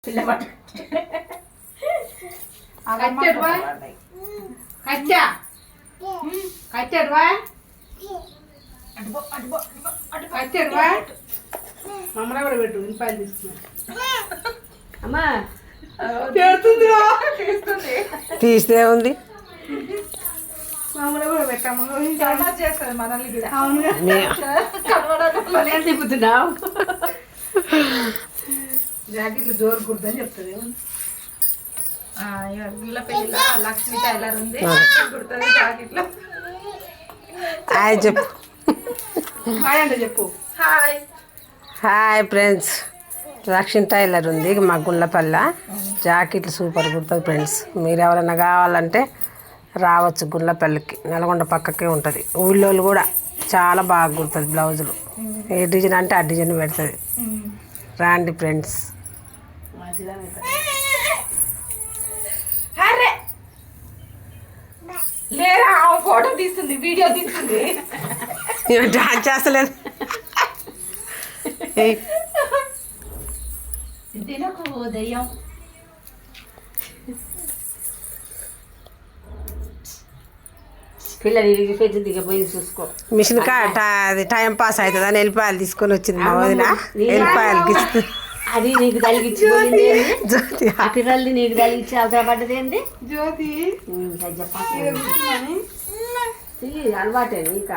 పిల్లమాట మమ్మల్ని కూడా పెట్టు ఉల్లిపాయలు తీసుకున్నా అమ్మా తీస్తే ఉంది మమ్మల్ని కూడా పెట్టాము చేస్తుంది మనల్ని కూడా అవునుగా తిప్పుతున్నావు జాకెట్లు జోరు కుడుదని చెప్తుంది పిల్ల పెళ్ళిలో లక్ష్మీ టైలర్ ఉంది కుడుతుంది జాకెట్లో హాయ్ చెప్పు హాయ్ అంటే చెప్పు hi hi friends Lakshmi tailor ఉంది మా గుళ్ళపల్ల జాకెట్లు సూపర్ కుడుతుంది ఫ్రెండ్స్ మీరు ఎవరైనా కావాలంటే రావచ్చు గుళ్ళపల్లికి నల్గొండ పక్కకే ఉంటుంది ఊళ్ళోళ్ళు కూడా చాలా బాగా కుడుతుంది బ్లౌజులు ఏ డిజైన్ అంటే ఆ డిజైన్ పెడుతుంది రాండి ఫ్రెండ్స్ లేరా ఫోటో తీస్తుంది వీడియో తీస్తుంది డాన్స్ చేస్తలేదు తినకు దయ్యం పిల్లలు ఇరిగి పెట్టి దిగపోయి చూసుకో మిషన్ అది టైం పాస్ అవుతుంది అని వెళ్ళిపాయలు తీసుకొని వచ్చింది మా వదిన వెళ్ళిపాయలకి ఇస్తుంది అది నీకు తలిగిచ్చిపోయింది జ్యోతి ఆ పిల్లల్ని నీకు తలిగిచ్చి అవసరం పడ్డది ఏంది జ్యోతి అలవాటే నీకు